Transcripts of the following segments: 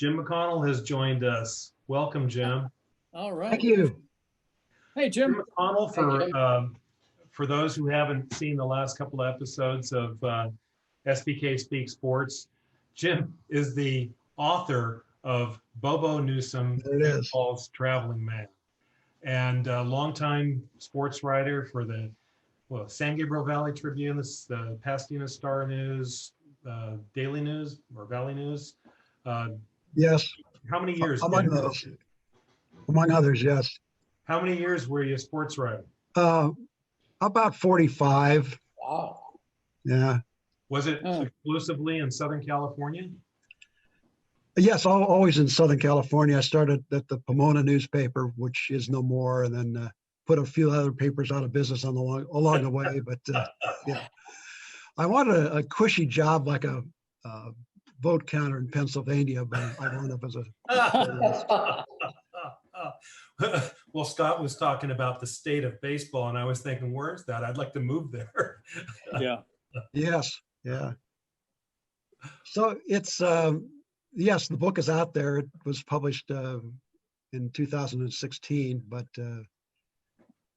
Jim McConnell has joined us. Welcome, Jim. All right. Thank you. Hey, Jim. Jim McConnell, for those who haven't seen the last couple of episodes of SPK Speak Sports, Jim is the author of Bobo Newsom, There it is. Baseball's Traveling Man, and a longtime sports writer for the San Gabriel Valley Tribune, the Pasadena Star News, Daily News, or Valley News. Yes. How many years? Among those. Among others, yes. How many years were you a sports writer? About 45. Wow. Yeah. Was it exclusively in Southern California? Yes, always in Southern California. I started at the Pomona newspaper, which is no more, and then put a few other papers out of business along the way. But yeah, I wanted a cushy job like a vote counter in Pennsylvania, but I wound up as a. Well, Scott was talking about the state of baseball, and I was thinking, where's that? I'd like to move there. Yeah. Yes. Yeah. So it's yes, the book is out there. It was published in 2016, but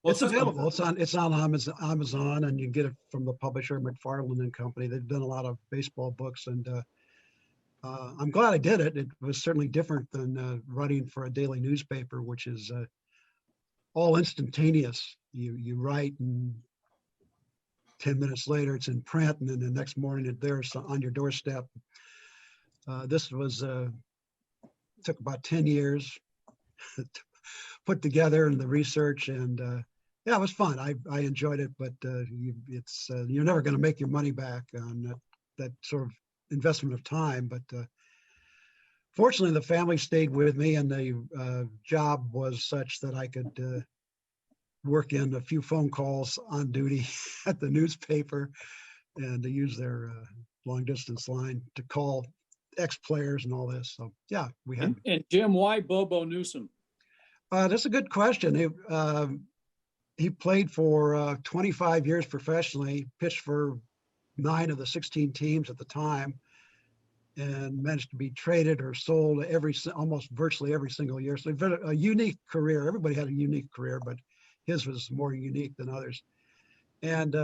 it's available. It's on Amazon, and you can get it from the publisher McFarland and Company. They've done a lot of baseball books, and I'm glad I did it. It was certainly different than writing for a daily newspaper, which is all instantaneous. You write, and 10 minutes later it's in print, and then the next morning it's there on your doorstep. This was took about 10 years to put together, and the research, and yeah, it was fun. I enjoyed it, but you're never going to make your money back on that sort of investment of time. But fortunately, the family stayed with me, and the job was such that I could work in a few phone calls on duty at the newspaper, and to use their long distance line to call ex-players and all this. So yeah, we had. And Jim, why Bobo Newsom? That's a good question. He played for 25 years professionally, pitched for 9 of the 16 teams at the time, and managed to be traded or sold almost virtually every single year. So he's had a unique career. Everybody had a unique career, but his was more unique than others. And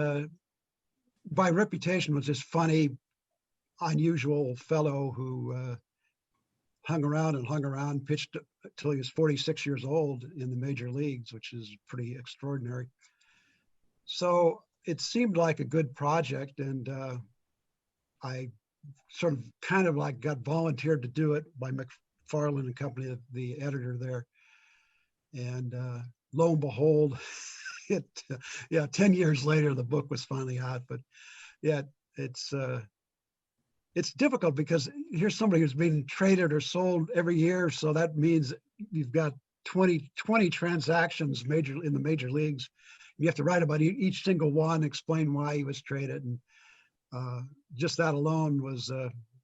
by reputation was this funny, unusual fellow who hung around, pitched until he was 46 years old in the major leagues, which is pretty extraordinary. So it seemed like a good project, and I sort of kind of like got volunteered to do it by McFarland and Company, the editor there. And lo and behold, 10 years later, the book was finally out. But yeah, it's difficult because here's somebody who's being traded or sold every year. So that means you've got 20 transactions in the major leagues. You have to write about each single one, explain why he was traded. And just that alone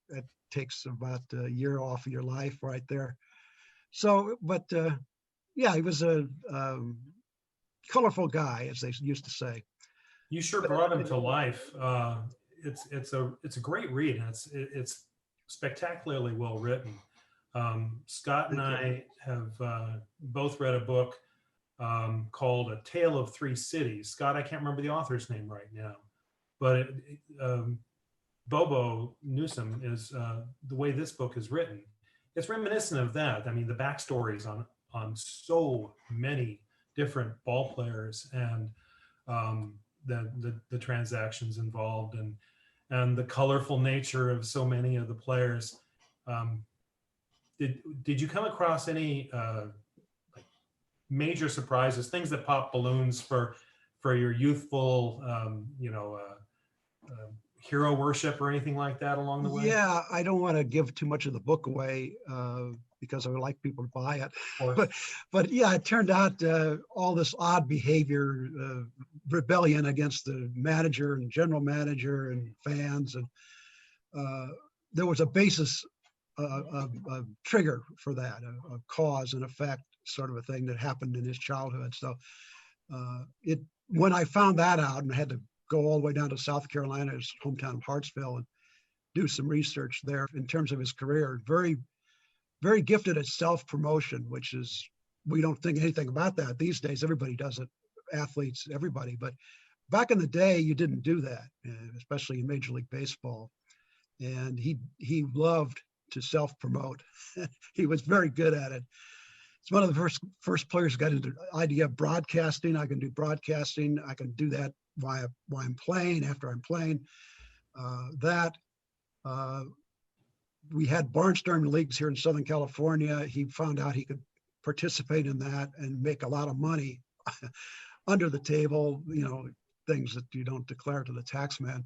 it takes about a year off of your life right there. So, but yeah, he was a colorful guy, as they used to say. You sure brought him to life. It's a great read, and it's spectacularly well written. Scott and I have both read a book called A Tale of Three Cities. Scott, I can't remember the author's name right now, but Bobo Newsom is the way this book is written. It's reminiscent of that. I mean, the backstories on so many different ball players, and the transactions involved, and the colorful nature of so many of the players. Did you come across any like major surprises, things that pop balloons for your youthful hero worship or anything like that along the way? Yeah, I don't want to give too much of the book away because I would like people to buy it. But yeah, it turned out all this odd behavior, rebellion against the manager and general manager and fans, and there was a basis, a trigger for that, a cause and effect sort of a thing that happened in his childhood. So when I found that out, and I had to go all the way down to South Carolina, his hometown of Hartsville, and do some research there in terms of his career. Very very gifted at self-promotion, which is, we don't think anything about that these days. Everybody does it, athletes, everybody. But back in the day, you didn't do that, especially in Major League Baseball. And he loved to self-promote. He was very good at it. It's one of the first players who got into the idea of broadcasting. I can do broadcasting. I can do that while I'm playing, after I'm playing. We had barnstorming leagues here in Southern California. He found out he could participate in that and make a lot of money under the table, things that you don't declare to the tax man.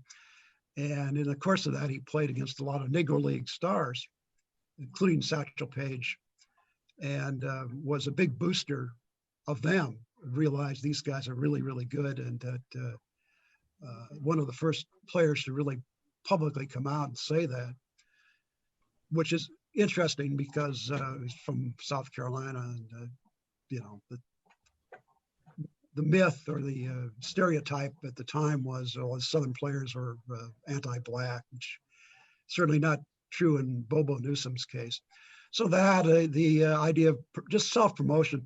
And in the course of that, he played against a lot of Negro League stars, including Satchel Paige, and was a big booster of them. Realized these guys are really, really good, and that one of the first players to really publicly come out and say that, which is interesting because he's from South Carolina, and the myth or the stereotype at the time was, Southern players were anti-Black, which certainly not true in Bobo Newsom's case. So that the idea of just self-promotion,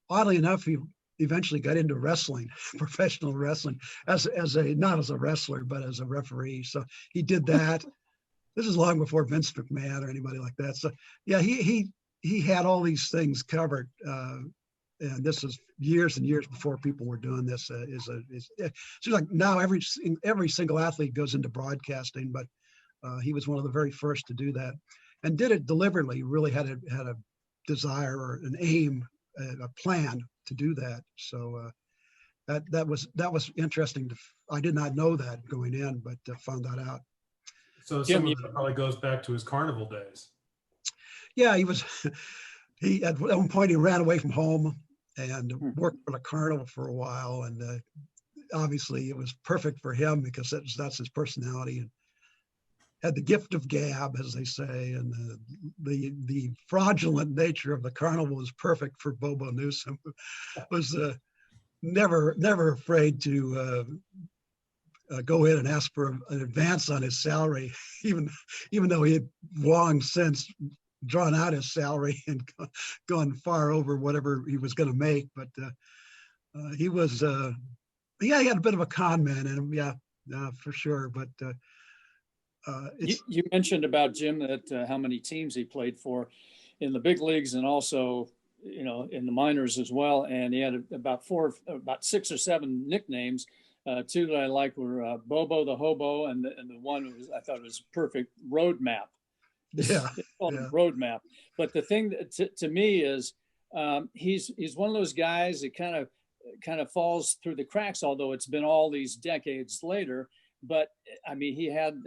oddly enough, he eventually got into wrestling, professional wrestling, as a not as a wrestler, but as a referee. So he did that. This is long before Vince McMahon or anybody like that. So yeah, he had all these things covered. And this is years and years before people were doing this. It seems like now every single athlete goes into broadcasting, but he was one of the very first to do that, and did it deliberately. Really had a desire or an aim, a plan to do that. So that was interesting. I did not know that going in, but found that out. So some of that probably goes back to his carnival days. Yeah, he at one point he ran away from home and worked for the carnival for a while, and obviously it was perfect for him because that's his personality, and had the gift of gab, as they say, and the fraudulent nature of the carnival was perfect for Bobo Newsom. Was never afraid to go in and ask for an advance on his salary, even though he had long since drawn out his salary and gone far over whatever he was going to make. But he was, he had a bit of a con man in him, yeah, for sure. But you mentioned about Jim that how many teams he played for in the big leagues and also, in the minors as well. And he had about 6 or 7 nicknames. Two that I like were Bobo the Hobo, and the one I thought was perfect, Roadmap. Yeah, Roadmap. But the thing that to me is he's one of those guys that kind of falls through the cracks, although it's been all these decades later. But I mean, he had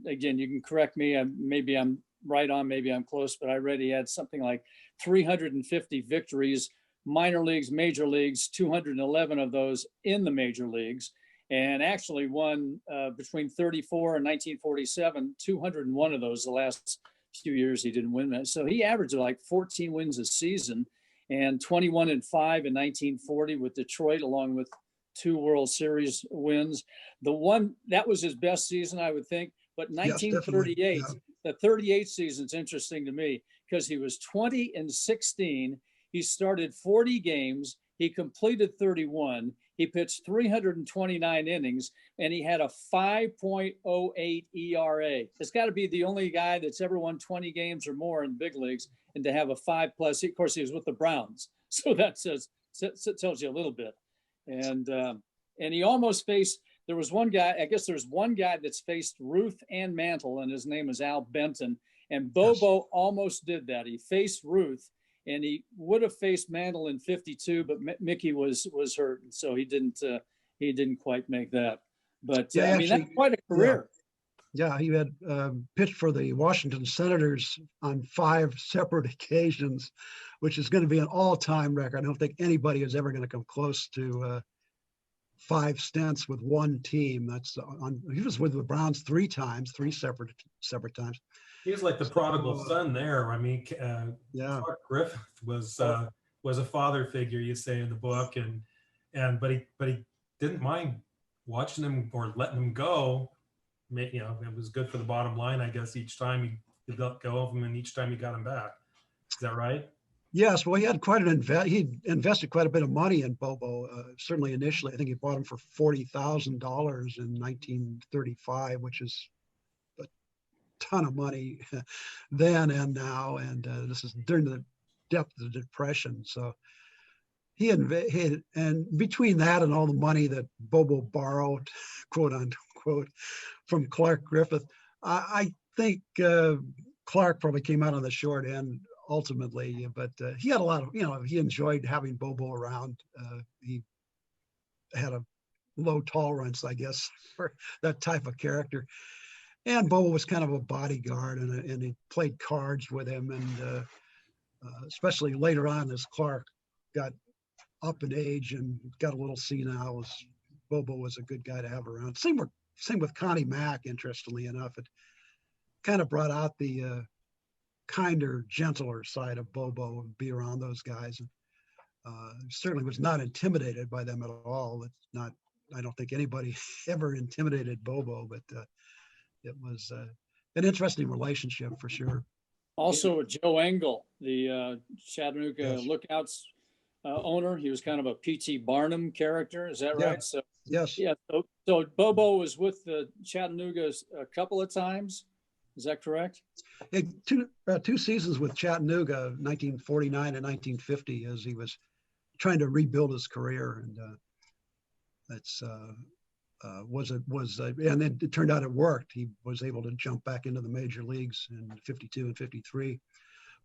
again, you can correct me, maybe I'm right on, maybe I'm close, but I read he had something like 350 victories, minor leagues, major leagues, 211 of those in the major leagues, and actually won between 34 and 1947, 201 of those. The last few years he didn't win that. So he averaged like 14 wins a season, and 21-5 in 1940 with Detroit, along with 2 World Series wins. The one that was his best season, I would think. But 1938, yes, the 38 season's interesting to me because he was 20-16. He started 40 games. He completed 31. He pitched 329 innings, and he had a 5.08 ERA. It's got to be the only guy that's ever won 20 games or more in big leagues, and to have a 5+. Of course, he was with the Browns, so that tells you a little bit. And he almost faced. There was one guy. I guess there's one guy that's faced Ruth and Mantle, and his name is Al Benton. And Bobo almost did that. He faced Ruth. And he would have faced Mantle in 52, but Mickey was hurt, and so he didn't quite make that. But yeah, I mean, that's quite a career. Yeah, he had pitched for the Washington Senators on 5 separate occasions, which is going to be an all-time record. I don't think anybody is ever going to come close to 5 stints with one team. He was with the Browns 3 separate times. He was like the prodigal son there. I mean, Clark Griffith was a father figure, you say in the book, but he didn't mind watching him or letting him go. It was good for the bottom line, I guess. Each time he let go of him, and each time he got him back. Is that right? Yes, well, he had he invested quite a bit of money in Bobo. Certainly initially, I think he bought him for $40,000 in 1935, which is a ton of money then and now. And this is during the depth of the Depression. So and between that and all the money that Bobo borrowed, quote unquote, from Clark Griffith, I think Clark probably came out on the short end ultimately, but he had a lot of, he enjoyed having Bobo around. He had a low tolerance, I guess, for that type of character. And Bobo was kind of a bodyguard, and he played cards with him. And especially later on, as Clark got up in age and got a little senile, Bobo was a good guy to have around. Same with Connie Mack, interestingly enough. It kind of brought out the kinder, gentler side of Bobo and be around those guys. And certainly was not intimidated by them at all. I don't think anybody ever intimidated Bobo, but it was an interesting relationship for sure. Also with Joe Engel, the Chattanooga Yes. Lookouts owner. He was kind of a P.T. Barnum character. Is that Yeah. right? So Yes. yeah. So Bobo was with the Chattanooga a couple of times. Is that correct? Two seasons with Chattanooga, 1949 and 1950, as he was trying to rebuild his career, and and then it turned out it worked. He was able to jump back into the major leagues in 52 and 53.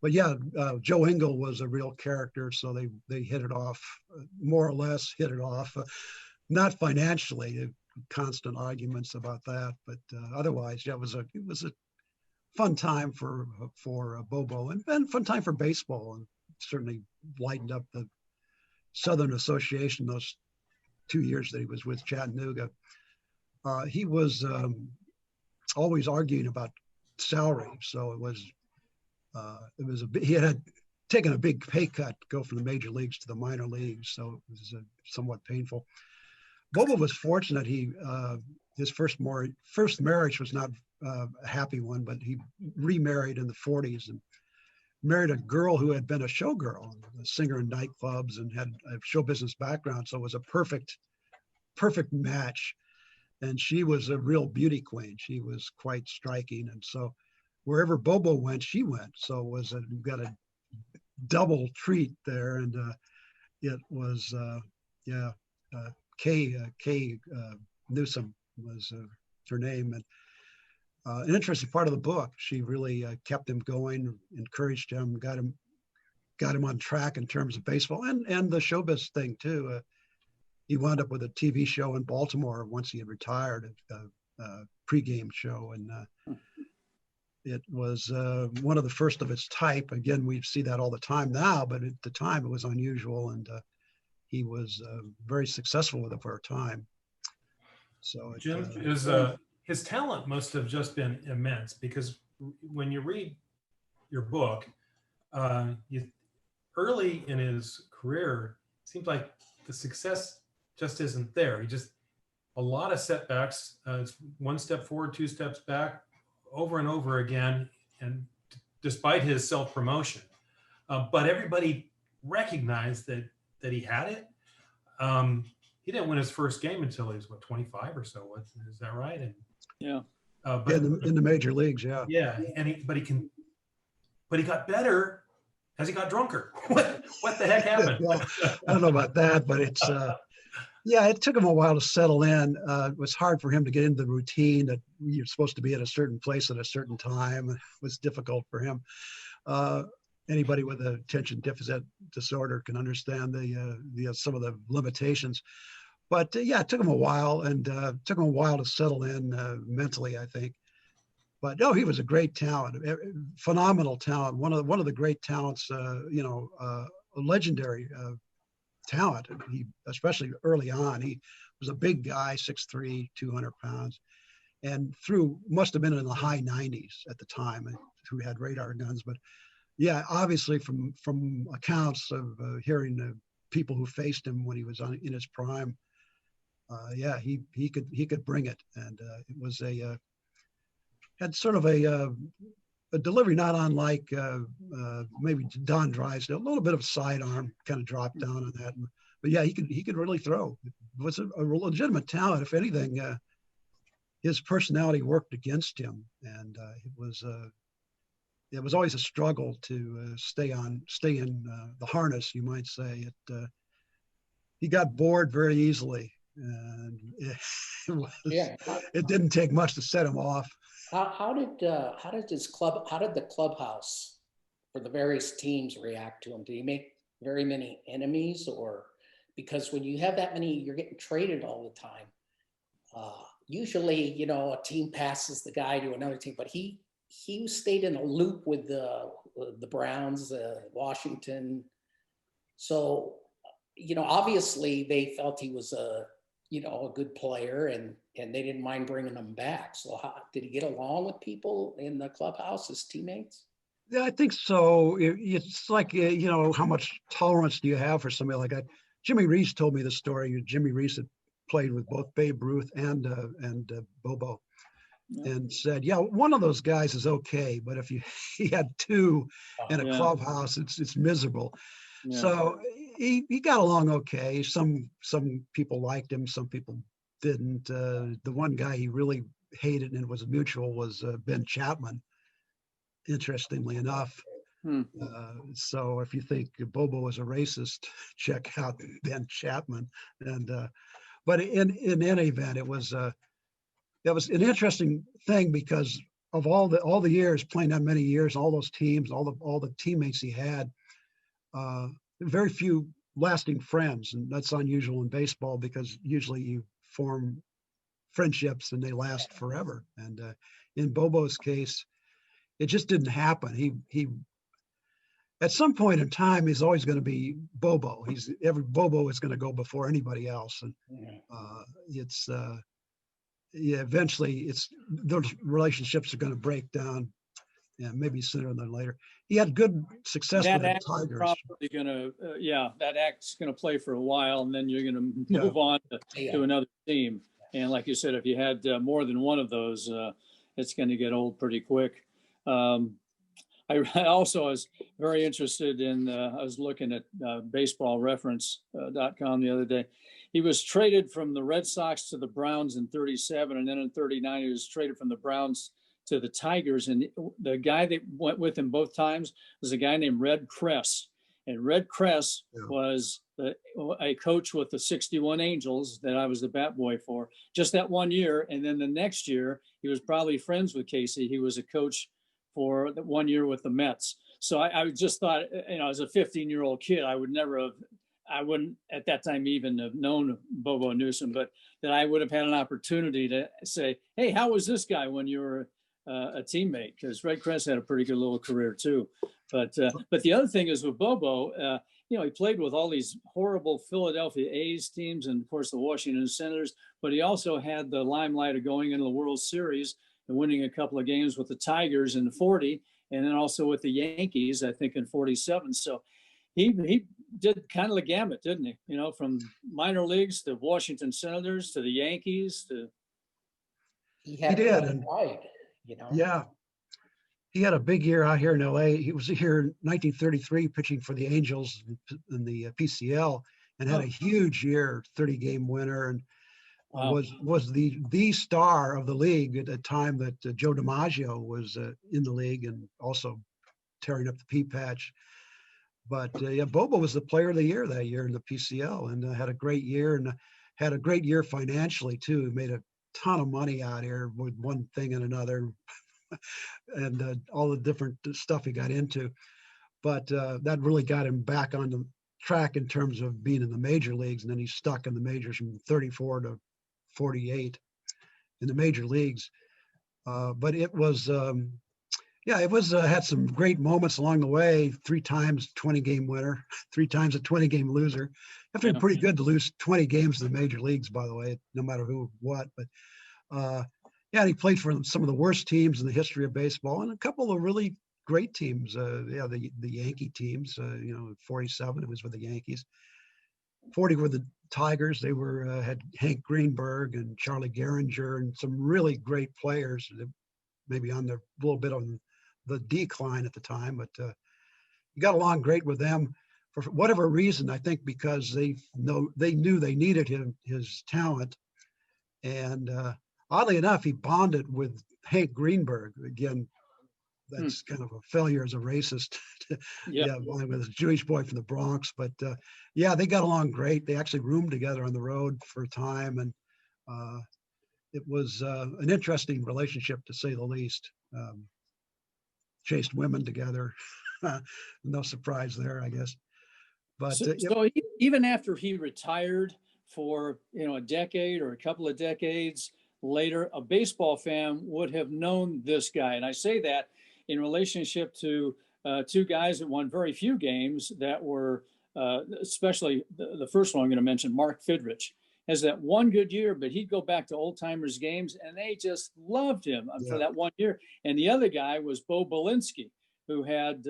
But yeah, Joe Engel was a real character, so they hit it off, more or less hit it off. Not financially, constant arguments about that, but otherwise, yeah, it was a fun time for Bobo, and fun time for baseball, and certainly lightened up the Southern Association those 2 years that he was with Chattanooga. He was always arguing about salary, so he had taken a big pay cut to go from the major leagues to the minor leagues, so it was somewhat painful. Bobo was fortunate. His first marriage was not a happy one, but he remarried in the 40s and married a girl who had been a showgirl, a singer in nightclubs, and had a show business background. So it was a perfect match. And she was a real beauty queen. She was quite striking. And so wherever Bobo went, she went. So we got a double treat there. And it was, Kay Newsom was her name. And an interesting part of the book, she really kept him going, encouraged him, got him on track in terms of baseball and the showbiz thing too. He wound up with a TV show in Baltimore once he had retired, a pregame show, and it was one of the first of its type. Again, we see that all the time now, but at the time it was unusual, and he was very successful with it for a time. So Jim, his talent must have just been immense, because when you read your book, early in his career, it seems like the success just isn't there. He just, a lot of setbacks. It's one step forward, two steps back, over and over again, and despite his self-promotion. But everybody recognized that he had it. He didn't win his first game until he was 25 or so. Is that right? And yeah. But in the major leagues, yeah. Yeah, and he got better as he got drunker. What the heck happened? Well, I don't know about that, but it's it took him a while to settle in. It was hard for him to get into the routine that you're supposed to be at a certain place at a certain time. It was difficult for him. Anybody with an attention deficit disorder can understand the some of the limitations. But it took him a while, and took him a while to settle in mentally, I think. But no, he was a great talent, phenomenal talent. One of the great talents, a legendary talent. He, especially early on, he was a big guy, 6'3", 200 pounds, and must have been in the high 90s at the time, who had radar guns. But yeah, obviously from accounts of hearing people who faced him when he was in his prime, he could bring it, and it was had sort of a a delivery not unlike maybe Don Drysdale, a little bit of sidearm kind of dropped down on that. But yeah, he could really throw. It was a legitimate talent. If anything, his personality worked against him, and it was always a struggle to stay in the harness, you might say. He got bored very easily, and it didn't take much to set him off. How did the clubhouse for the various teams react to him? Did he make very many enemies, or because when you have that many, you're getting traded all the time. Usually, a team passes the guy to another team, but he stayed in a loop with the Browns, Washington. So, obviously they felt he was a good player, and they didn't mind bringing him back. So did he get along with people in the clubhouse, his teammates? Yeah, I think so. It's like, how much tolerance do you have for somebody like that? Jimmy Reese told me the story. Jimmy Reese had played with both Babe Ruth and Bobo. Yeah. And said, yeah, one of those guys is okay, but if he had two in a clubhouse, it's miserable. Yeah. So he got along okay. Some people liked him, some people didn't. The one guy he really hated, and it was mutual, was Ben Chapman, interestingly enough. So if you think Bobo was a racist, check out Ben Chapman. And but in any event, it was an interesting thing because of all the years, playing that many years, all those teams, all the teammates he had, very few lasting friends. And that's unusual in baseball because usually you form friendships and they last forever. And in Bobo's case, it just didn't happen. He at some point in time, he's always going to be Bobo. Bobo is going to go before anybody else. And eventually those relationships are going to break down. Yeah, maybe sooner than later. He had good success with the Tigers. Probably gonna, that act's gonna play for a while, and then you're gonna move on to another team. And like you said, if you had more than one of those, it's going to get old pretty quick. I also was very interested in. I was looking at BaseballReference.com the other day. He was traded from the Red Sox to the Browns in '37, and then in '39 he was traded from the Browns to the Tigers. And the guy that went with him both times was a guy named Red Kress. And Red Kress was a coach with the '61 Angels that I was the bat boy for just that 1 year. And then the next year, he was probably friends with Casey. He was a coach for the 1 year with the Mets. So I just thought, as a 15-year-old kid, I wouldn't at that time even have known Bobo Newsom, but that I would have had an opportunity to say, hey, how was this guy when you were a teammate? Because Red Kress had a pretty good little career too. But the other thing is with Bobo, he played with all these horrible Philadelphia A's teams and of course the Washington Senators, but he also had the limelight of going into the World Series and winning a couple of games with the Tigers in '40, and then also with the Yankees, I think in '47. So he did kind of the gamut, didn't he? From minor leagues to Washington Senators to the Yankees to. He did. And wide, Yeah. He had a big year out here in LA. He was here in 1933 pitching for the Angels in the PCL and had a huge year, 30-game winner, and was the star of the league at the time that Joe DiMaggio was in the league and also tearing up the pea patch. But Bobo was the player of the year that year in the PCL and had a great year and had a great year financially too. He made a ton of money out here with one thing and another. And all the different stuff he got into, but that really got him back on the track in terms of being in the major leagues. And then he stuck in the majors from 34 to 48 in the major leagues. But it was, had some great moments along the way. 3 times 20-game winner, 3 times a 20-game loser. You have to be pretty good to lose 20 games in the major leagues, by the way, no matter who, what. But he played for some of the worst teams in the history of baseball and a couple of really great teams. The Yankee teams, 47, it was with the Yankees. 40 were the Tigers. They had Hank Greenberg and Charlie Gehringer and some really great players, maybe on a little bit on the decline at the time, but he got along great with them for whatever reason. I think because they knew they needed his talent, and oddly enough, he bonded with Hank Greenberg. Again, that's kind of a failure as a racist. Yeah, with a Jewish boy from the Bronx, but yeah, they got along great. They actually roomed together on the road for a time, and it was an interesting relationship to say the least. Chased women together. No surprise there, I guess. But so even after he retired for a decade or a couple of decades later, a baseball fan would have known this guy. And I say that in relationship to two guys that won very few games that were, especially the first one I'm going to mention, Mark Fidrich, has that one good year, but he'd go back to old timers games and they just loved him for that 1 year. And the other guy was Bo Belinsky, who had,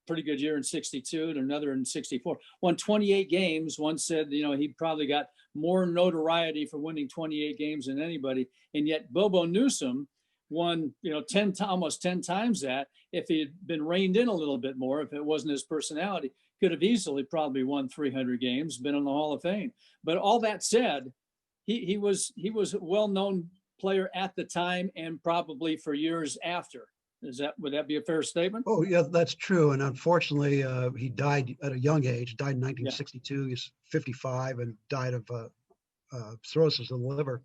pretty good year in 62 and another in 64, won 28 games. One said, he probably got more notoriety for winning 28 games than anybody. And yet Bobo Newsom won, almost 10 times that. If he had been reined in a little bit more, if it wasn't his personality, could have easily probably won 300 games, been in the Hall of Fame. But all that said, he was a well-known player at the time and probably for years after. Would that be a fair statement? Oh yeah, that's true. And unfortunately, he died at a young age. Died in 1962. Yeah. He's 55 and died of cirrhosis of the liver.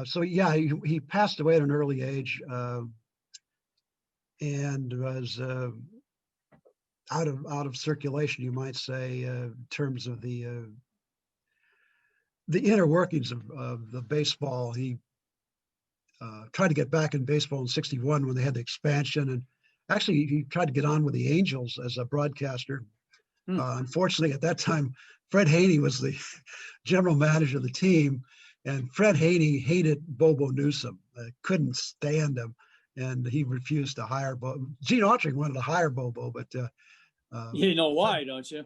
So yeah, he passed away at an early age, and was out of circulation, you might say, in terms of the inner workings of the baseball. He tried to get back in baseball in 61 when they had the expansion, and actually he tried to get on with the Angels as a broadcaster. Unfortunately, at that time, Fred Haney was the general manager of the team, and Fred Haney hated Bobo Newsom, couldn't stand him, and he refused to hire Bobo. Gene Autry wanted to hire Bobo, but you know why, don't you?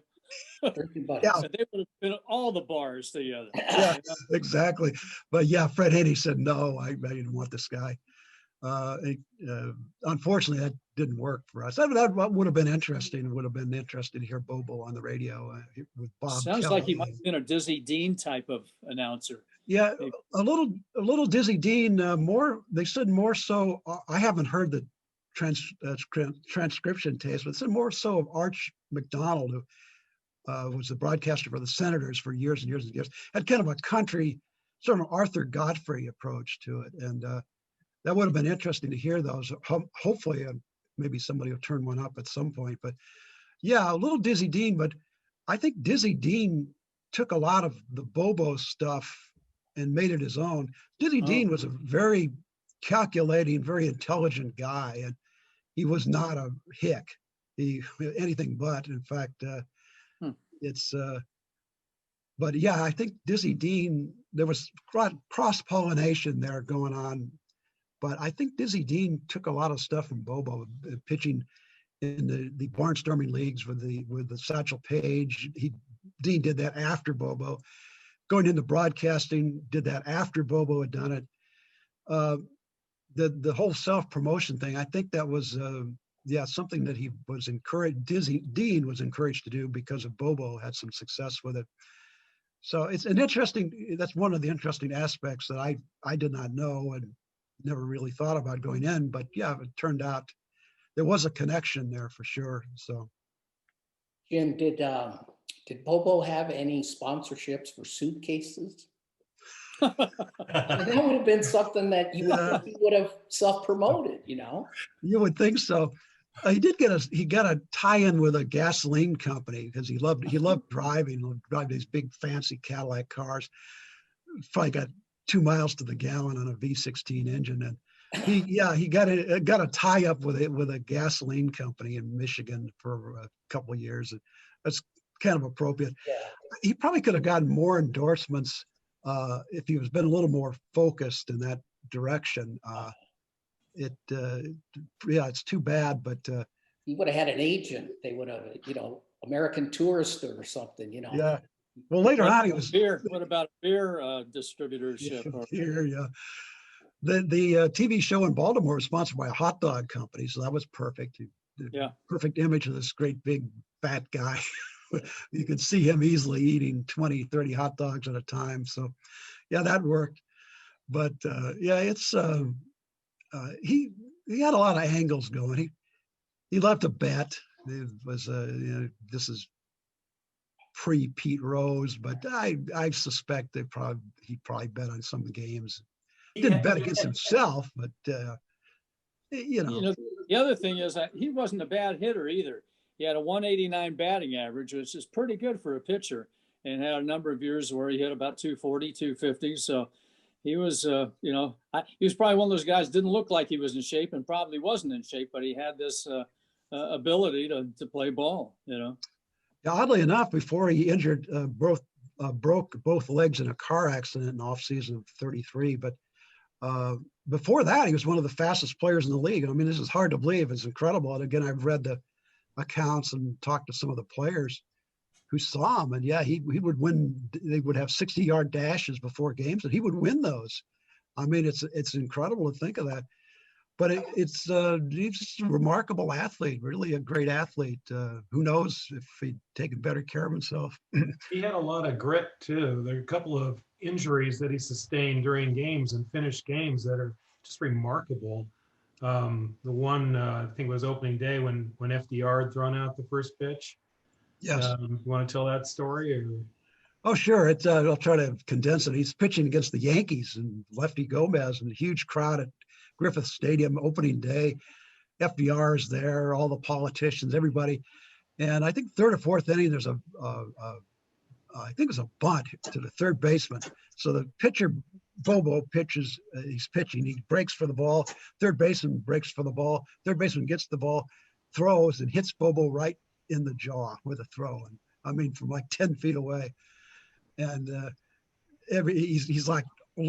Yeah, they would have been at all the bars together. Yeah, exactly. But yeah, Fred Haney said no. I didn't want this guy. Unfortunately, that didn't work for us. That would have been interesting. It would have been interesting to hear Bobo on the radio with Bob. Sounds Kelly. like he might have been a Dizzy Dean type of announcer. Yeah, a little Dizzy Dean. More, they said more so. I haven't heard the transcription tapes, but it said more so of Arch McDonald, who was the broadcaster for the Senators for years and years and years. Had kind of a country, sort of Arthur Godfrey approach to it, and that would have been interesting to hear those. Hopefully, maybe somebody will turn one up at some point. But yeah, a little Dizzy Dean. But I think Dizzy Dean took a lot of the Bobo stuff and made it his own. Dizzy Dean was a very calculating, very intelligent guy, and he was not a hick. He anything but. In fact, it's. But yeah, I think Dizzy Dean. There was cross-pollination there going on. But I think Dizzy Dean took a lot of stuff from Bobo, pitching in the barnstorming leagues with the Satchel Paige. Dean did that after Bobo. Going into broadcasting, did that after Bobo had done it. The whole self-promotion thing, I think that was something that he was encouraged. Dean was encouraged to do because of Bobo had some success with it. So it's an interesting. That's one of the interesting aspects that I did not know and never really thought about going in, but yeah, it turned out there was a connection there for sure. So, Jim, did Bobo have any sponsorships for suitcases? That would have been something that he would have self-promoted, You would think so. He got a tie-in with a gasoline company because he loved driving these big fancy Cadillac cars. Probably got 2 miles to the gallon on a V16 engine, and he got a tie-up with a gasoline company in Michigan for a couple of years. And that's kind of appropriate. Yeah. He probably could have gotten more endorsements if he was been a little more focused in that direction. It's too bad, but he would have had an agent. They would have, American Tourister or something, Yeah. Well, later on, he was. Beer. What about beer distributorship? Beer, yeah. The TV show in Baltimore was sponsored by a hot dog company, so that was perfect. Yeah. Perfect image of this great big fat guy. You could see him easily eating 20, 30 hot dogs at a time. So yeah, that worked. But yeah, it's he had a lot of angles going. He loved to bet. It was this is pre Pete Rose, but I suspect he probably bet on some of the games. Didn't bet against himself, but you know. The other thing is that he wasn't a bad hitter either. He had a 189 batting average, which is pretty good for a pitcher, and had a number of years where he hit about 240, 250. So he was, he was probably one of those guys, didn't look like he was in shape and probably wasn't in shape, but he had this ability to play ball, Yeah, oddly enough, before he injured, broke both legs in a car accident in off season of 33. But before that, he was one of the fastest players in the league. I mean, this is hard to believe. It's incredible. And again, I've read the accounts and talked to some of the players who saw him. And yeah, he would win. They would have 60-yard dashes before games, and he would win those. I mean, it's incredible to think of that. But he's just a remarkable athlete, really a great athlete. Who knows if he'd taken better care of himself. He had a lot of grit too. There are a couple of injuries that he sustained during games and finished games that are just remarkable. The one I think was opening day when FDR had thrown out the first pitch. Yes. You want to tell that story? Or? Oh, sure. I'll try to condense it. He's pitching against the Yankees and Lefty Gomez and a huge crowd at Griffith Stadium opening day. FDR is there, all the politicians, everybody. And I think third or fourth inning, there's I think it's a bunt to the third baseman. So the pitcher, Bobo, pitches, he's pitching, he breaks for the ball. Third baseman breaks for the ball. Third baseman gets the ball, throws, and hits Bobo right in the jaw with a throw. And I mean, from like 10 feet away. And he's like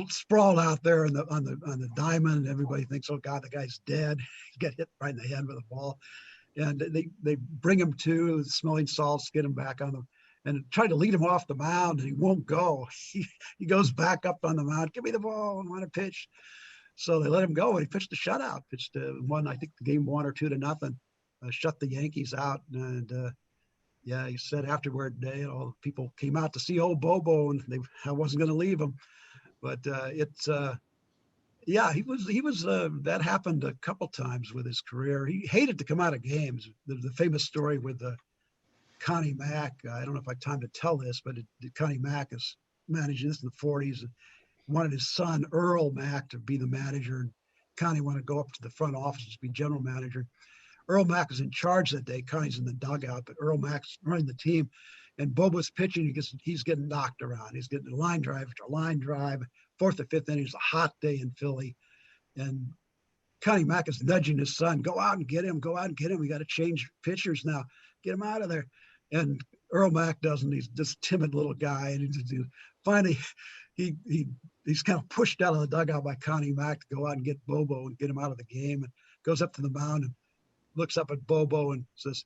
sprawled out there on the diamond. Everybody thinks, oh God, the guy's dead. He got hit right in the head with a ball. And they bring him to smelling salts, get him back on them, and try to lead him off the mound, and he won't go. He goes back up on the mound. Give me the ball. I want to pitch. So they let him go, and he pitched a shutout. Pitched one, I think the game 1 or 2-0. Shut the Yankees out, and yeah, he said afterward, all people came out to see old Bobo, and I wasn't going to leave him. But yeah, he was. That happened a couple times with his career. He hated to come out of games. The famous story with Connie Mack. I don't know if I have time to tell this, but Connie Mack is managing this in the 40s. And wanted his son Earl Mack to be the manager, and Connie wanted to go up to the front office to be general manager. Earl Mack was in charge that day. Connie's in the dugout, but Earl Mack's running the team. And Bobo's pitching. He's getting knocked around. He's getting a line drive after line drive. Fourth or fifth inning, it's a hot day in Philly. And Connie Mack is nudging his son, go out and get him, go out and get him. We got to change pitchers now. Get him out of there. And Earl Mack doesn't. He's this timid little guy. And finally, he's kind of pushed out of the dugout by Connie Mack to go out and get Bobo and get him out of the game. And goes up to the mound and looks up at Bobo and says,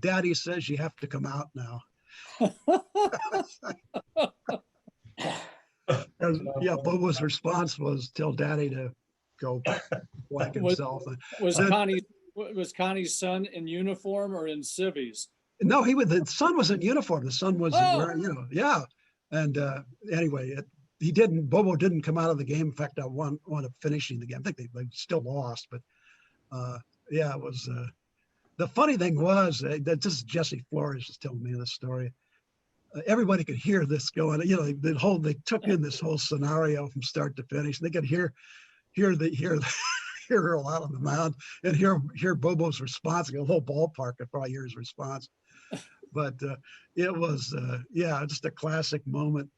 Daddy says you have to come out now. Yeah, Bobo's response was tell Daddy to go whack himself. Was Connie's son in uniform or in civvies? No, the son was in uniform. The son was wearing, yeah. And anyway, Bobo didn't come out of the game. In fact, I wound up finishing the game. I think they still lost, but yeah, it was. The funny thing was that this is Jesse Flores was telling me this story. Everybody could hear this going. They took in this whole scenario from start to finish. They could hear Earl out on the mound and hear Bobo's response. The whole ballpark could probably hear his response. But it was just a classic moment.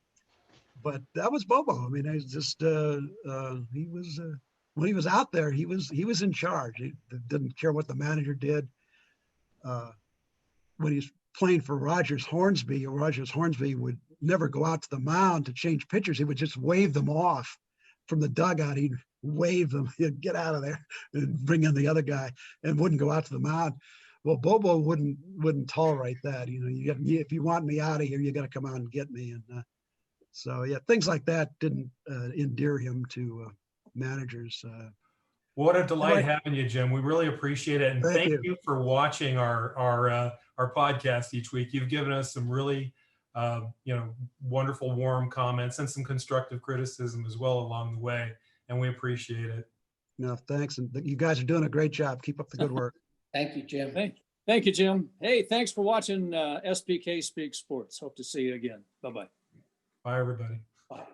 But that was Bobo. I mean, it was just he was when he was out there, he was in charge. He didn't care what the manager did. When he was playing for Rogers Hornsby would never go out to the mound to change pitchers. He would just wave them off from the dugout. He'd wave them, he'd get out of there and bring in the other guy and wouldn't go out to the mound. Well, Bobo wouldn't tolerate that. If you want me out of here, you got to come out and get me. And so, yeah, things like that didn't endear him to managers. What a delight Right. having you, Jim. We really appreciate it. And Thank thank you. you for watching our podcast each week. You've given us some really, wonderful, warm comments and some constructive criticism as well along the way. And we appreciate it. No, thanks. And you guys are doing a great job. Keep up the good work. Thank you, Jim. Thank you, Jim. Hey, thanks for watching SPK Speak Sports. Hope to see you again. Bye-bye. Bye, everybody. Bye.